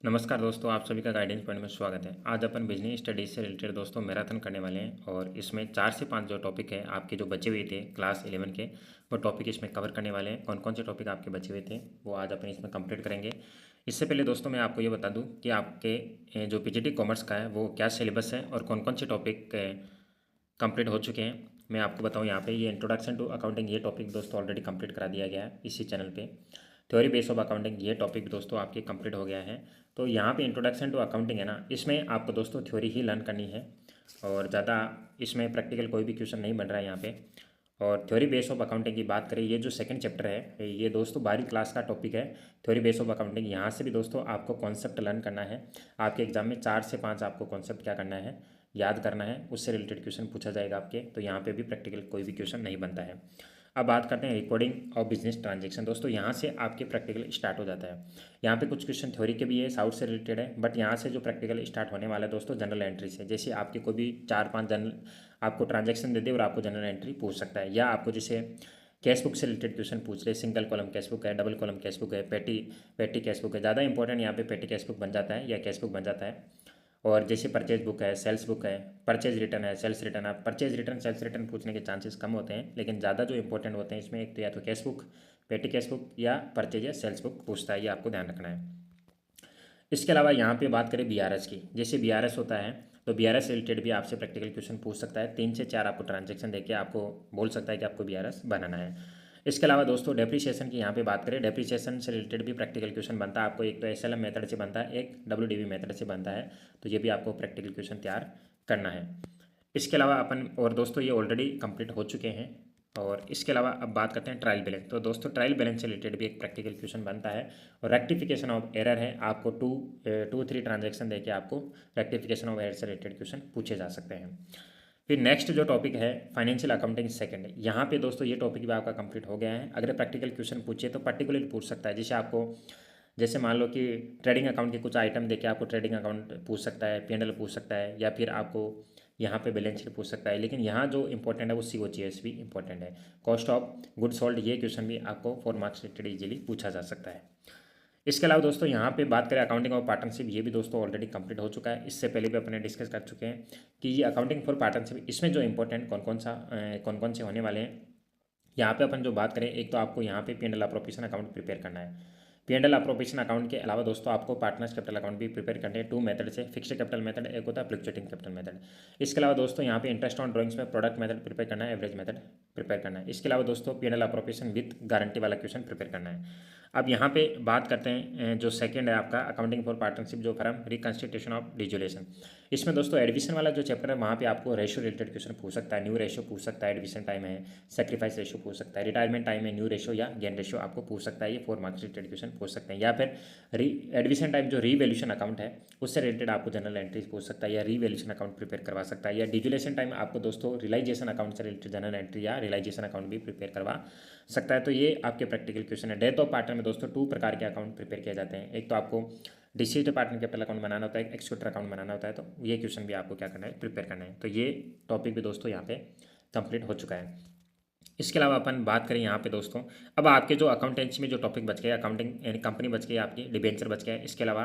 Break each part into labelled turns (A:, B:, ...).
A: नमस्कार दोस्तों, आप सभी का गाइडेंस पॉइंट में स्वागत है। आज अपन बिजनेस स्टडीज से रिलेटेड दोस्तों मैराथन करने वाले हैं और इसमें 4 से 5 जो टॉपिक है आपके जो बचे हुए थे क्लास 11 के, वो टॉपिक इसमें कवर करने वाले हैं। कौन कौन से टॉपिक आपके बचे हुए थे वो आज अपन इसमें कंप्लीट करेंगे। इससे पहले दोस्तों मैं आपको ये बता दूँ कि आपके जो पीजीटी कॉमर्स का है वो क्या सिलेबस है और कौन कौन से टॉपिक कंप्लीट हो चुके हैं। मैं आपको बताऊँ यहाँ पे ये इंट्रोडक्शन टू अकाउंटिंग ये टॉपिक दोस्तों ऑलरेडी कंप्लीट करा दिया गया है इसी चैनल पे। थ्योरी बेस ऑफ अकाउंटिंग ये टॉपिक दोस्तों आपके कंप्लीट हो गया है। तो यहाँ पे इंट्रोडक्शन टू अकाउंटिंग है ना, इसमें आपको दोस्तों थ्योरी ही लर्न करनी है और ज़्यादा इसमें प्रैक्टिकल कोई भी क्वेश्चन नहीं बन रहा है यहाँ पे। और थ्योरी बेस ऑफ अकाउंटिंग की बात करें, ये जो सेकंड चैप्टर है ये दोस्तों 12वीं क्लास का टॉपिक है। थ्योरी बेस ऑफ अकाउंटिंग यहाँ से भी दोस्तों आपको कॉन्सेप्ट लर्न करना है। आपके एग्जाम में 4 से 5 आपको कॉन्सेप्ट क्या करना है, याद करना है, उससे रिलेटेड क्वेश्चन पूछा जाएगा आपके। तो यहाँ पे भी प्रैक्टिकल कोई भी क्वेश्चन नहीं बनता है। अब बात करते हैं रिकॉर्डिंग और बिजनेस ट्रांजेक्शन। दोस्तों यहाँ से आपके प्रैक्टिकल स्टार्ट हो जाता है। यहाँ पे कुछ क्वेश्चन थ्योरी के भी है, साउथ से रिलेटेड है, बट यहाँ से जो प्रैक्टिकल स्टार्ट होने वाला है दोस्तों जनरल एंट्री से। जैसे आपके कोई भी 4-5 जनरल आपको ट्रांजेक्शन दे दे और आपको जनरल एंट्री पूछ सकता है, या आपको जैसे कैश बुक से रिलेटेड क्वेश्चन पूछ रहे, सिंगल कॉलम कैश बुक है, डबल कॉलम कैश बुक है, पेटी पेटी कैश बुक है। ज़्यादा इंपॉर्टेंट यहाँ पे पेटी कैश बुक बन जाता है या कैश बुक बन जाता है। और जैसे परचेज बुक है, सेल्स बुक है, परचेज रिटर्न है, सेल्स रिटर्न है। परचेज रिटर्न सेल्स रिटर्न पूछने के चांसेस कम होते हैं, लेकिन ज़्यादा जो इंपॉर्टेंट होते हैं इसमें एक तो या तो कैश बुक, पेटी कैश बुक या परचेज या सेल्स बुक पूछता है, ये आपको ध्यान रखना है। इसके अलावा यहाँ पे बात करें बीआरएस की, जैसे बीआरएस होता है तो बीआरएस से रिलेटेड भी आपसे प्रैक्टिकल क्वेश्चन पूछ सकता है। 3 से 4 आपको ट्रांजेक्शन देके आपको बोल सकता है कि आपको बीआरएस बनाना है। इसके अलावा दोस्तों डेप्रिसिएशन की यहाँ पे बात करें, डेप्रिसिएशन से रिलेटेड भी प्रैक्टिकल क्वेश्चन बनता है आपको। एक तो एसएलएम मेथड से बनता है, एक डब्ल्यूडीवी मेथड से बनता है। तो ये भी आपको प्रैक्टिकल क्वेश्चन तैयार करना है। इसके अलावा अपन और दोस्तों ये ऑलरेडी कंप्लीट हो चुके हैं। और इसके अलावा अब बात करते हैं ट्रायल बैलेंस। तो दोस्तों ट्रायल बैलेंस से रिलेटेड भी एक प्रैक्टिकल क्वेश्चन बनता है और रेक्टिफिकेशन ऑफ एरर है। आपको 2-3 ट्रांजेक्शन देके आपको रेक्टिफिकेशन ऑफ एरर से रिलेटेड क्वेश्चन पूछे जा सकते हैं। फिर नेक्स्ट जो टॉपिक है फाइनेंशियल अकाउंटिंग सेकंड, यहाँ पे दोस्तों ये टॉपिक भी आपका कंप्लीट हो गया है। अगर प्रैक्टिकल क्वेश्चन पूछे तो पर्टिकुलरली पूछ सकता है। जैसे आपको जैसे मान लो कि ट्रेडिंग अकाउंट के कुछ आइटम देके आपको ट्रेडिंग अकाउंट पूछ सकता है, पीएनएल पूछ सकता है, या फिर आपको यहाँ पे बैलेंस शीट पूछ सकता है। लेकिन यहाँ जो इंपॉर्टेंट है वो सीओजीएस भी इंपॉर्टेंट है, कॉस्ट ऑफ गुड सोल्ड। ये क्वेश्चन भी आपको 4 मार्क्स रिलेटेड इजीली पूछा जा सकता है। इसके अलावा दोस्तों यहाँ पे बात करें अकाउंटिंग और पार्टनरशिप, ये भी दोस्तों ऑलरेडी कंप्लीट हो चुका है। इससे पहले भी अपने डिस्कस कर चुके हैं कि ये अकाउंटिंग फॉर पार्टनरशिप, इसमें जो इंपॉर्टेंट कौन कौन से होने वाले हैं। यहाँ पे अपन जो बात करें, एक तो आपको यहाँ पे पी&एल अप्रोप्रिएशन अकाउंट प्रिपेयर करना है। पी&एल अप्रोप्रिएशन अकाउंट के अलावा दोस्तों आपको पार्टनर्स कैपिटल अकाउंट भी प्रिपेयर करने हैं 2 मेथड से, फिक्स्ड कैपिटल मेथड, एक होता है फ्लक्चुएटिंग कैपिटल मेथड। इसके अलावा दोस्तों यहाँ पे इंटरेस्ट ऑन ड्राइंग्स में प्रोडक्ट मेथड प्रिपेयर करना है, एवरेज मेथड प्रिपेयर करना है। इसके अलावा दोस्तों पी&एल अप्रोप्रिएशन विद गारंटी वाला क्वेश्चन प्रिपेयर करना है। अब यहाँ पे बात करते हैं जो सेकंड है आपका अकाउंटिंग फॉर पार्टनरशिप जो फर्म रिकंस्टिट्यूशन ऑफ डिजुलेशन। इसमें दोस्तों एडमिशन वाला जो चैप्टर है वहाँ पे आपको रेशियो रिलेटेड क्वेश्चन पूछ सकता है। न्यू रेशियो पूछ सकता है, एडमिशन टाइम है, सेक्रीफाइस रेशियो पूछ सकता है, रिटायरमेंट टाइम है, न्यू रेशियो या गेन रेशियो आपको पूछ सकता है। ये 4 मार्क्स रिलेटेड क्वेश्चन पूछ सकते हैं। या फिर एडमिशन टाइम जो रीवैल्यूएशन अकाउंट है उससे रिलेटेड आपको जनरल एंट्रीज पूछ सकता है या रीवैल्यूएशन अकाउंट प्रिपेयर करवा सकता है। या डिजुलेशन टाइम आपको दोस्तों रियलाइजेशन अकाउंट से रिलेटेड जनरल एंट्री या रियलाइजेशन अकाउंट भी प्रिपेयर करवा सकता है। तो ये आपके प्रैक्टिकल क्वेश्चन है। डेथ ऑफ पार्टनर में दोस्तों 2 प्रकार के अकाउंट प्रिपेयर किए जाते हैं। एक तो आपको डिसीज्ड पार्टनर कैपिटल अकाउंट बनाना होता है, एक एक्सिक्यूटर अकाउंट बनाना होता है। तो ये क्वेश्चन भी आपको क्या करना है, प्रिपेयर करना है। तो ये टॉपिक भी दोस्तों यहाँ पे कंप्लीट हो चुका है। इसके अलावा अपन बात करें यहाँ पे दोस्तों, अब आपके जो अकाउंटेंसी में जो टॉपिक बच गए, अकाउंटिंग यानी कंपनी बच गई आपकी, डिबेंचर बच गया। इसके अलावा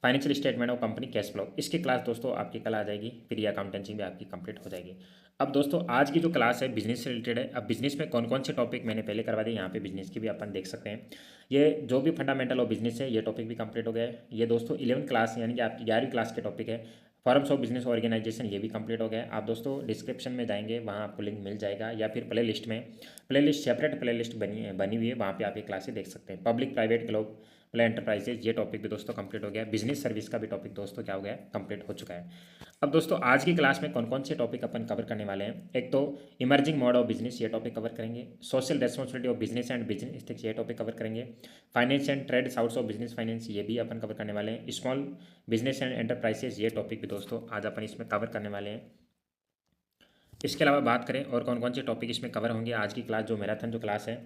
A: फाइनेंशियल स्टेटमेंट और कंपनी कैश फ्लो, इसकी क्लास दोस्तों आपकी कल आ जाएगी, फिर ये अकाउंटेंसी भी आपकी कंप्लीट हो जाएगी। अब दोस्तों आज की जो क्लास है बिजनेस से रिलेटेड है। अब बिजनेस में कौन कौन से टॉपिक मैंने पहले करवा दिए, यहाँ पे बिजनेस की भी अपन देख सकते हैं। ये जो भी फंडामेंटल ऑफ बिजनेस है ये टॉपिक भी कंप्लीट हो गया है। ये दोस्तों 11वीं क्लास यानी कि आपकी 11वीं क्लास के टॉपिक है। फॉर्म्स ऑफ बिजनेस ऑर्गेनाइजेशन ये भी कंप्लीट हो गया है। आप दोस्तों डिस्क्रिप्शन में जाएंगे, वहाँ आपको लिंक मिल जाएगा, या फिर प्ले लिस्ट में सेपरेट प्ले लिस्ट बनी हुई है, वहाँ पे आप ये क्लासेस देख सकते हैं। Public private globe play enterprises ये टॉपिक भी दोस्तों कंप्लीट हो गया। बिजनेस सर्विस का भी टॉपिक दोस्तों क्या हो गया, कंप्लीट हो चुका है। अब दोस्तों आज की क्लास में कौन कौन से टॉपिक अपन कवर करने वाले हैं, एक तो इमर्जिंग मॉड ऑफ बिजनेस ये टॉपिक कवर करेंगे, social responsibility of business and business ethics ये टॉपिक कवर करेंगे, finance and trade shouts of business finance ये भी अपन कवर करने वाले हैं, स्मॉल बिजनेस एंड एंटरप्राइजेज ये टॉपिक भी दोस्तों आज अपन इसमें कवर करने वाले हैं। इसके अलावा बात करें और कौन कौन से टॉपिक इसमें कवर होंगे आज की क्लास जो मैराथन जो क्लास है,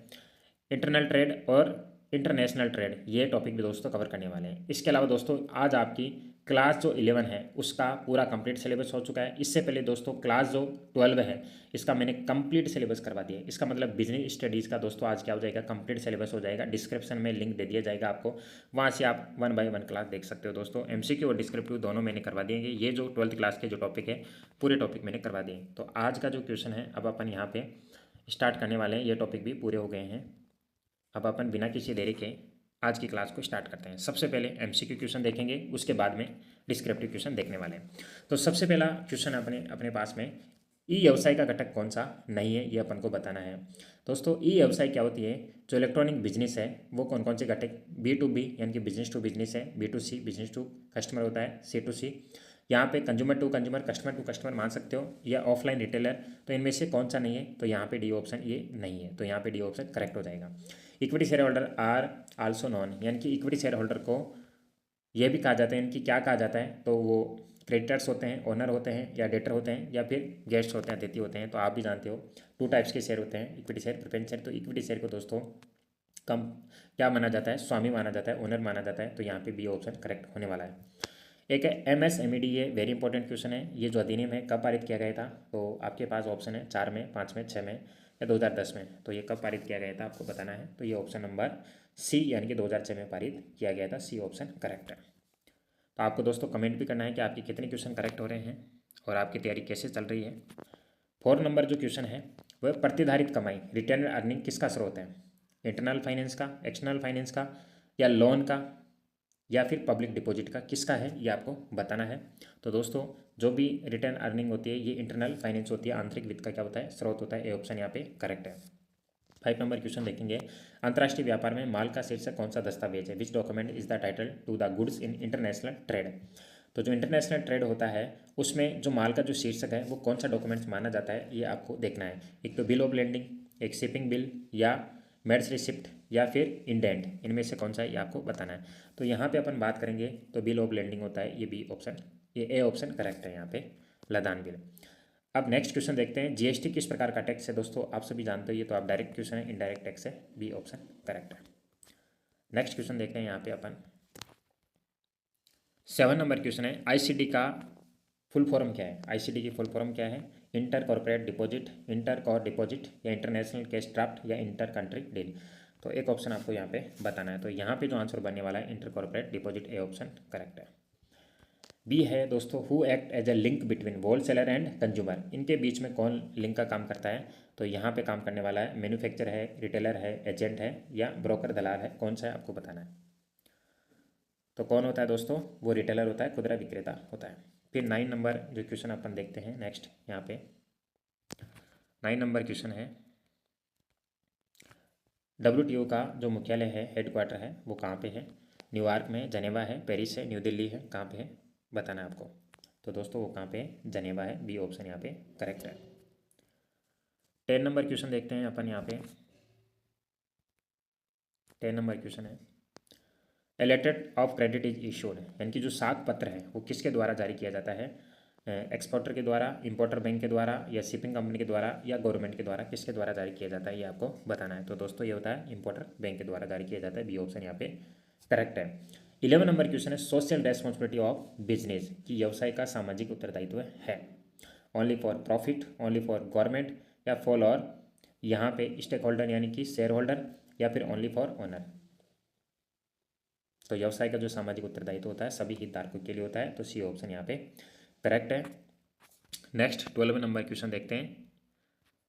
A: इंटरनल ट्रेड और इंटरनेशनल ट्रेड ये टॉपिक भी दोस्तों कवर करने वाले हैं। इसके अलावा दोस्तों आज आपकी क्लास जो 11 है उसका पूरा कंप्लीट सिलेबस हो चुका है। इससे पहले दोस्तों क्लास जो 12 है इसका मैंने कंप्लीट सिलेबस करवा दिया है। इसका मतलब बिजनेस स्टडीज़ का दोस्तों आज क्या हो जाएगा, कंप्लीट सिलेबस हो जाएगा। डिस्क्रिप्शन में लिंक दे दिया जाएगा आपको, वहाँ से आप 1 बाय 1 क्लास देख सकते हो दोस्तों। MCQ और डिस्क्रिप्टिव दोनों मैंने करवा दिए। ये जो 12th क्लास के जो टॉपिक है पूरे टॉपिक मैंने करवा दिए। तो आज का जो क्वेश्चन है अब अपन यहाँ पे स्टार्ट करने वाले हैं। ये टॉपिक भी पूरे हो गए हैं। अब अपन बिना किसी देरी के आज की क्लास को स्टार्ट करते हैं। सबसे पहले MCQ क्वेश्चन देखेंगे, उसके बाद में डिस्क्रिप्टिव क्वेश्चन देखने वाले हैं। तो सबसे पहला क्वेश्चन अपने अपने पास में, ई व्यवसाय का घटक कौन सा नहीं है, ये अपन को बताना है। दोस्तों ई व्यवसाय क्या होती है, जो इलेक्ट्रॉनिक बिजनेस है वो कौन कौन से घटक, B2B यानी कि बिजनेस टू बिजनेस है, B2C बिजनेस टू कस्टमर होता है, C2C यहाँ पे consumer to consumer, customer to customer मान सकते हो, या ऑफलाइन रिटेलर। तो इनमें से कौन सा नहीं है, तो यहाँ पे डी ऑप्शन ये नहीं है, तो यहाँ पे डी ऑप्शन करेक्ट हो जाएगा। Equity share holder are also non, यानी कि इक्विटी शेयर होल्डर को यह भी कहा जाता है, इनकी क्या कहा जाता है, तो वो क्रेडिटर्स होते हैं, ओनर होते हैं, या डेटर होते हैं, या फिर गेस्ट होते हैं, अतिथि होते हैं। तो आप भी जानते हो 2 टाइप्स के शेयर होते हैं, इक्विटी शेयर, प्रेफरेंस शेयर। तो इक्विटी शेयर को दोस्तों कम क्या माना जाता है, स्वामी माना जाता है, ओनर माना जाता है। तो यहाँ पे बी ऑप्शन करेक्ट होने वाला है। एक है MSMED, ये वेरी इंपॉर्टेंट क्वेश्चन है। ये जो अधिनियम है कब पारित किया गया था, तो आपके पास ऑप्शन है 4 में, 5 में, 6 में या 2010 में। तो ये कब पारित किया गया था आपको बताना है। तो ये ऑप्शन नंबर C यानी कि 2006 में पारित किया गया था। C ऑप्शन करेक्ट है। तो आपको दोस्तों कमेंट भी करना है कि आपके कितने क्वेश्चन करेक्ट हो रहे हैं और आपकी तैयारी कैसे चल रही है। 4 नंबर जो क्वेश्चन है वह प्रतिधारित कमाई, रिटेन अर्निंग किसका स्रोत है, इंटरनल फाइनेंस का, एक्सटर्नल फाइनेंस का, या लोन का, या फिर पब्लिक डिपॉजिट का, किसका है ये आपको बताना है। तो दोस्तों जो भी रिटर्न अर्निंग होती है ये इंटरनल फाइनेंस होती है, आंतरिक वित्त का क्या होता है, स्रोत होता है। ए ऑप्शन यहाँ पे करेक्ट है। 5 नंबर क्वेश्चन देखेंगे, अंतर्राष्ट्रीय व्यापार में माल का शीर्षक कौन सा दस्तावेज है, which document is the title to the goods in international trade. तो जो इंटरनेशनल ट्रेड होता है उसमें जो माल का जो शीर्षक है वो कौन सा डॉक्यूमेंट्स माना जाता है, ये आपको देखना है। एक तो बिल ऑफ लेंडिंग, एक शिपिंग बिल, या मेड्स रिसिप्ट, या फिर इंडेंट, इनमें से कौन सा है ये आपको बताना है। तो यहाँ पे अपन बात करेंगे तो बिल ऑफ लेंडिंग होता है, ये बी ऑप्शन, ये ए ऑप्शन करेक्ट है यहाँ पे, लदान बिल। अब नेक्स्ट क्वेश्चन देखते हैं, GST किस प्रकार का टैक्स है। दोस्तों आप सभी जानते हो ये, तो आप डायरेक्ट क्वेश्चन है, इनडायरेक्ट टैक्स है, बी ऑप्शन करेक्ट है। नेक्स्ट क्वेश्चन देखते हैं यहाँ पे अपन, 7 नंबर क्वेश्चन है, ICD का फुल फॉर्म क्या है, ICD की फुल फॉर्म क्या है, inter corporate deposit, inter corp deposit, या इंटरनेशनल कैश ड्राफ्ट, या इंटर कंट्री डील। तो एक ऑप्शन आपको यहाँ पे बताना है। तो यहाँ पे जो आंसर बनने वाला है inter corporate deposit, A option correct है। बी है दोस्तों, who act as a link between wholesaler and consumer, इनके बीच में कौन लिंक का काम करता है। तो यहाँ पे काम करने वाला है मैन्युफैक्चर है, रिटेलर है, एजेंट है, या ब्रोकर दलाल है, कौन सा है आपको बताना है। तो कौन होता है दोस्तों, वो रिटेलर होता है, खुदरा विक्रेता होता है। फिर 9 नंबर जो क्वेश्चन अपन देखते हैं नेक्स्ट, यहाँ पे 9 नंबर क्वेश्चन है, WTO का जो मुख्यालय है, हेडक्वार्टर है, वो कहाँ पे है, न्यूयॉर्क में, जनेवा है, पेरिस है, न्यू दिल्ली है, कहाँ पे है बताना है आपको। तो दोस्तों वो कहाँ पे है, जनेवा है, बी ऑप्शन यहाँ पे करेक्ट है। 10 नंबर क्वेश्चन देखते हैं अपन यहाँ पे, 10 नंबर क्वेश्चन है, a letter of credit is issued, यानी कि जो साख पत्र है वो किसके द्वारा जारी किया जाता है, एक्सपोर्टर के द्वारा, इंपोर्टर बैंक के द्वारा, या शिपिंग कंपनी के द्वारा, या गवर्नमेंट के द्वारा, किसके द्वारा जारी किया जाता है ये आपको बताना है। तो दोस्तों ये होता है इंपोर्टर बैंक के द्वारा जारी किया जाता है, बी ऑप्शन यहाँ पे करेक्ट है। 11 नंबर क्वेश्चन है, सोशल रेस्पॉन्सिबिलिटी ऑफ बिजनेस, की व्यवसाय का सामाजिक उत्तरदायित्व है, only for profit, only for government, या फॉर और यहाँ पे स्टेक होल्डर यानी कि शेयर होल्डर, या फिर ओनली फॉर ओनर। तो व्यवसाय का जो सामाजिक उत्तरदायित्व होता है सभी हितधारकों के लिए होता है, तो सी ऑप्शन यहाँ पे करेक्ट है। नेक्स्ट 12 नंबर क्वेश्चन देखते हैं,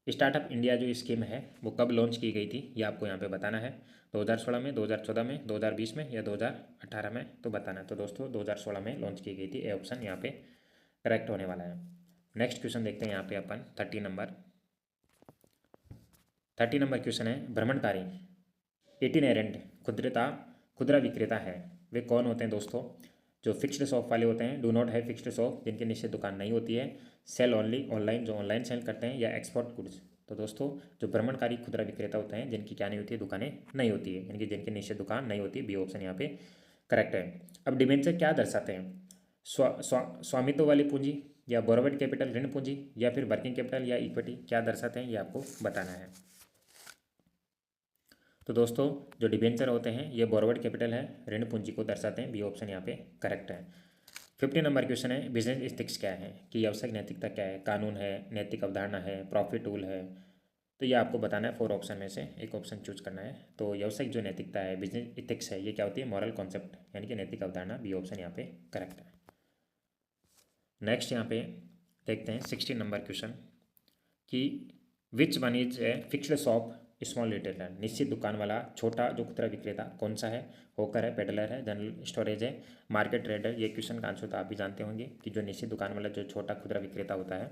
A: स्टार्टअप इंडिया जो स्कीम है वो कब लॉन्च की गई थी ये आपको यहाँ पे बताना है, 2016 में, 2014 में, 2020 में, या 2018 में, तो बताना है। तो दोस्तों 2016 में लॉन्च की गई थी, ए ऑप्शन यहाँ पे करेक्ट होने वाला है। नेक्स्ट क्वेश्चन देखते हैं यहाँ पे अपन 30 नंबर क्वेश्चन है, भ्रमणकारी इटिनेरेंट खुदरा विक्रेता है, वे कौन होते हैं दोस्तों, जो फिक्स्ड शॉप वाले होते हैं, डू नॉट है फिक्स्ड शॉप, जिनकी निश्चित दुकान नहीं होती है, सेल ओनली ऑनलाइन, जो ऑनलाइन सेल करते हैं, या एक्सपोर्ट गुड्स। तो दोस्तों जो भ्रमणकारी खुदरा विक्रेता होते हैं जिनकी क्या नहीं होती है, दुकानें नहीं होती है, यानी कि जिनकी निश्चित दुकान नहीं होती, बी ऑप्शन यहाँ पे करेक्ट है। अब डिबेंचर क्या दर्शाते हैं, स्वामित्व वाली पूंजी, या बोरोवेड कैपिटल ऋण पूंजी, या फिर वर्किंग कैपिटल, या इक्विटी, क्या दर्शाते हैं ये आपको बताना है। तो दोस्तों जो डिबेंचर होते हैं ये बोरोवेड कैपिटल है, ऋण पूंजी को दर्शाते हैं, बी ऑप्शन यहाँ पे करेक्ट है। 15 नंबर क्वेश्चन है बिजनेस एथिक्स क्या है, कि व्यावसायिक नैतिकता क्या है, कानून है, नैतिक अवधारणा है, प्रॉफिट टूल है। तो ये आपको बताना है, 4 ऑप्शन में से एक ऑप्शन चूज करना है। तो व्यावसायिक जो नैतिकता है, बिजनेस एथिक्स है, ये क्या होती है, मॉरल कॉन्सेप्ट यानी कि नैतिक अवधारणा। बी ऑप्शन यहाँ पे करेक्ट है। नेक्स्ट यहाँ पे देखते हैं 16 नंबर क्वेश्चन, कि which one is a fixed shop small retailer, निश्चित दुकान वाला छोटा जो खुदरा विक्रेता कौन सा है, होकर है, पेडलर है, जनरल स्टोरेज है, मार्केट ट्रेडर। ये क्वेश्चन का आंसर तो आप भी जानते होंगे कि जो निश्चित दुकान वाला जो छोटा खुदरा विक्रेता होता है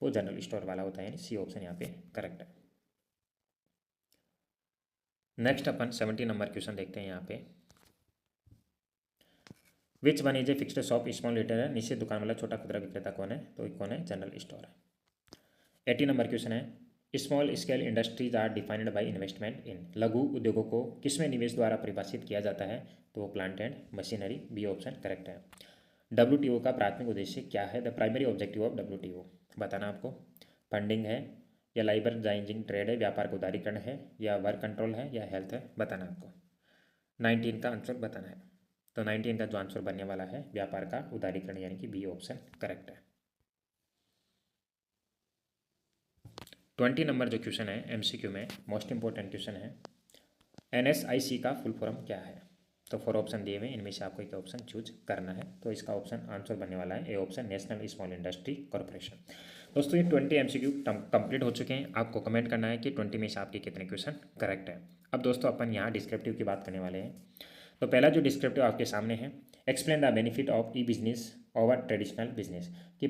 A: वो जनरल स्टोर वाला होता है, यानी सी ऑप्शन यहाँ पे करेक्ट है। नेक्स्ट अपन 17 नंबर क्वेश्चन देखते हैं यहाँ पे, which one is a fixed shop small retailer, निश्चित दुकान वाला छोटा खुदरा विक्रेता कौन है, तो कौन है, जनरल स्टोर है। 18 नंबर क्वेश्चन है, small scale industries are defined by investment in, लघु उद्योगों को किसमें निवेश द्वारा परिभाषित किया जाता है, तो plant and machinery. B option correct है। WTO का प्राथमिक उद्देश्य क्या है, the primary objective of WTO, बताना आपको। फंडिंग है, या लाइबरलाइजिंग ट्रेड है, व्यापार का उदारीकरण है, या वर्क कंट्रोल है, या हेल्थ है, बताना आपको। 19 का आंसर बताना है। तो 19 का जो आंसर बनने वाला है व्यापार का उदारीकरण, यानी कि बी ऑप्शन करेक्ट है। 20 नंबर जो क्वेश्चन है MCQ में मोस्ट इंपॉर्टेंट क्वेश्चन है, NSIC का फुल फॉर्म क्या है, तो 4 ऑप्शन दिए हुए, इनमें से आपको एक ऑप्शन चूज करना है। तो इसका ऑप्शन आंसर बनने वाला है A option, national small industry corporation. दोस्तों ये 20 MCQ कंप्लीट हो चुके हैं। आपको कमेंट करना है कि 20 में से आपके कितने क्वेश्चन करेक्ट है। अब दोस्तों अपन यहाँ डिस्क्रिप्टिव की बात करने वाले हैं। तो पहला जो डिस्क्रिप्टिव आपके सामने है, explain the benefit of E business over traditional business, कि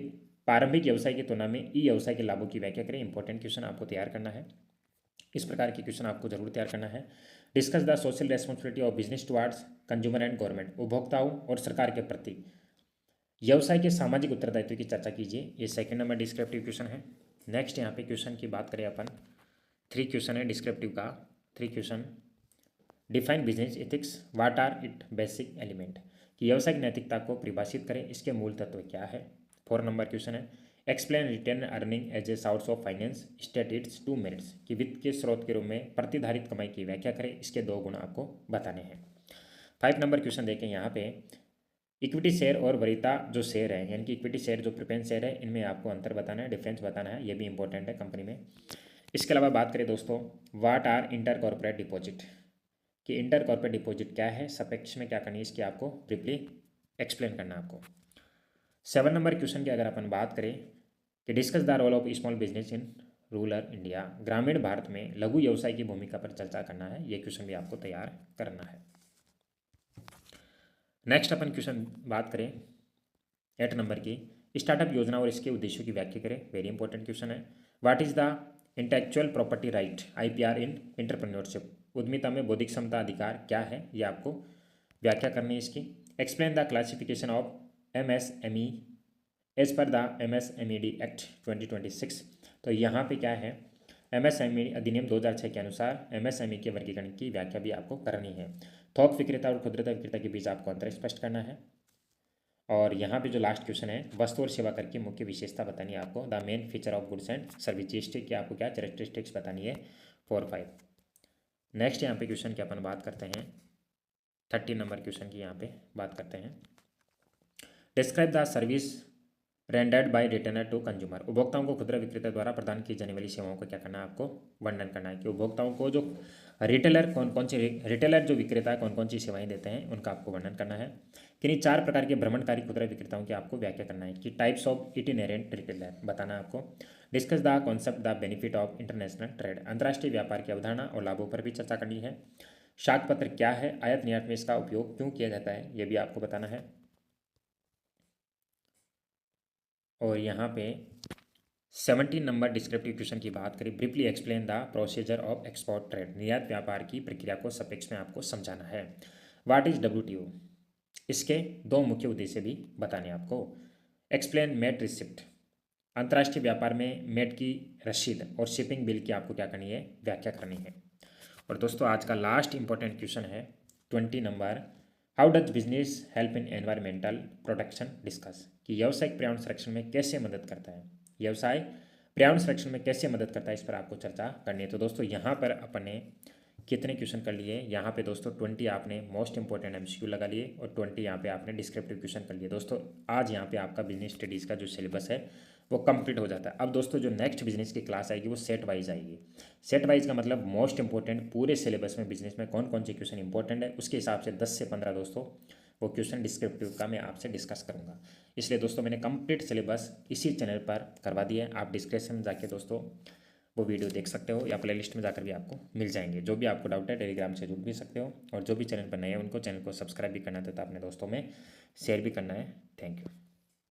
A: प्रारंभिक व्यवसाय की तुलना में ई व्यवसाय के लाभों की व्याख्या करें। इंपॉर्टेंट क्वेश्चन आपको तैयार करना है, इस प्रकार के क्वेश्चन आपको जरूर तैयार करना है। Discuss the social responsibility of business towards consumer and government, उपभोक्ताओं और सरकार के प्रति व्यवसाय के सामाजिक उत्तरदायित्व की चर्चा कीजिए। ये सेकंड नंबर डिस्क्रिप्टिव क्वेश्चन है। नेक्स्ट यहाँ पे क्वेश्चन की बात करें अपन, 3 क्वेश्चन है डिस्क्रिप्टिव का, 3 question. Define business ethics, what are it basic element, कि व्यावसायिक नैतिकता को परिभाषित करें, इसके मूल तत्व क्या है। 4 नंबर क्वेश्चन है, explain return earning as a source of finance, state its 2 merits, कि वित्त के स्रोत के रूप में प्रतिधारित कमाई की व्याख्या करें, इसके 2 गुण आपको बताने हैं। 5 नंबर क्वेश्चन देखें यहाँ पे, इक्विटी शेयर और वरीयता जो शेयर है, यानी कि इक्विटी शेयर जो प्रेफरेंस शेयर है, इनमें आपको अंतर बताना है, डिफरेंस बताना है, ये भी इंपॉर्टेंट है कंपनी में। इसके अलावा बात करें दोस्तों, what are inter corporate deposit, कि इंटर कॉर्पोरेट डिपॉजिट क्या है, सापेक्ष में क्या करनी है, इसकी आपको ब्रीफली एक्सप्लेन करना आपको। 7 नंबर क्वेश्चन की अगर अपन बात करें कि discuss the role of small business in rural India, ग्रामीण भारत में लघु व्यवसाय की भूमिका पर चर्चा करना है। ये क्वेश्चन भी आपको तैयार करना है। नेक्स्ट अपन क्वेश्चन बात करें 8 नंबर की, स्टार्टअप योजना और इसके उद्देश्यों की व्याख्या करें। वेरी इंपॉर्टेंट क्वेश्चन है। What is the intellectual property right, IPR in entrepreneurship, उद्यमिता में बौद्धिक क्षमता अधिकार क्या है, ये आपको व्याख्या करनी है इसकी। Explain the classification of MSME as per the MSMED act 2026, तो यहाँ पे क्या है, MSME अधिनियम 2006 के अनुसार MSME के वर्गीकरण की व्याख्या भी आपको करनी है। थोक विक्रेता और खुदरा विक्रेता के बीच आपको अंतर स्पष्ट करना है। और यहाँ पे जो लास्ट क्वेश्चन है, वस्तु और सेवा कर की मुख्य विशेषता बतानी है आपको, the main feature of goods and service की आपको क्या कैरेक्टरिस्टिक्स बतानी है, 4, 5। नेक्स्ट यहाँ पे क्वेश्चन की अपन बात करते हैं 30 नंबर क्वेश्चन की यहाँ पे बात करते हैं, describe the service rendered by retailer to consumer, उपभोक्ताओं को खुदरा विक्रेता द्वारा प्रदान की जाने वाली सेवाओं को क्या करना है, आपको वर्णन करना है कि उपभोक्ताओं को जो रिटेलर रिटेलर जो विक्रेता कौन कौन सी सेवाएं देते हैं उनका आपको वर्णन करना है। किन्हीं 4 प्रकार के भ्रमणकारी खुदरा विक्रेताओं की आपको व्याख्या करना है, कि टाइप्स ऑफ इटिनेरेंट रिटेलर बताना है आपको। Discuss the concept the benefit of international trade, अंतर्राष्ट्रीय व्यापार की अवधारणा और लाभों पर भी चर्चा करनी है। शाक पत्र क्या है, आयात निर्यात में इसका उपयोग क्यों किया जाता है, ये भी आपको बताना है। और यहाँ पे 17 नंबर डिस्क्रिप्टिव क्वेश्चन की बात करें, briefly explain the procedure of export trade, निर्यात व्यापार की प्रक्रिया को सापेक्ष में आपको समझाना है। व्हाट इज WTO, इसके 2 मुख्य उद्देश्य भी बताने आपको। एक्सप्लेन मेट रिसिप्ट, अंतर्राष्ट्रीय व्यापार में मेट की रसीद और शिपिंग बिल की आपको क्या करनी है, व्याख्या करनी है। और दोस्तों आज का लास्ट इंपॉर्टेंट क्वेश्चन है 20 number, how does business help in environmental protection discuss, कि व्यावसायिक पर्यावरण संरक्षण में कैसे मदद करता है, व्यवसाय पर्यावरण संरक्षण में कैसे मदद करता है, इस पर आपको चर्चा करनी है। तो दोस्तों यहाँ पर अपने कितने क्वेश्चन कर लिए यहाँ पे दोस्तों 20 आपने मोस्ट इंपॉर्टेंट एमसीक्यू लगा लिए और 20 यहाँ पे आपने डिस्क्रिप्टिव क्वेश्चन कर लिए। दोस्तों आज यहाँ पे आपका बिजनेस स्टडीज़ का जो सिलेबस है वो कंप्लीट हो जाता है। अब दोस्तों जो नेक्स्ट बिजनेस की क्लास आएगी वो सेट वाइज आएगी। सेट वाइज का मतलब मोस्ट इंपॉर्टेंट पूरे सिलेबस में बिजनेस में कौन कौन से क्वेश्चन इंपॉर्टेंट है उसके हिसाब से 10 से 15 दोस्तों वो क्वेश्चन डिस्क्रिप्टिव का मैं आपसे डिस्कस करूँगा। इसलिए दोस्तों मैंने कंप्लीट सिलेबस इसी चैनल पर करवा दिया है। आप डिस्क्रिप्शन में जाके दोस्तों वो वीडियो देख सकते हो या प्लेलिस्ट में जाकर भी आपको मिल जाएंगे। जो भी आपको डाउट है टेलीग्राम से जुड़ भी सकते हो और जो भी चैनल पर नए हैं उनको चैनल को सब्सक्राइब भी करना है तथा अपने दोस्तों में शेयर भी करना है। Thank you.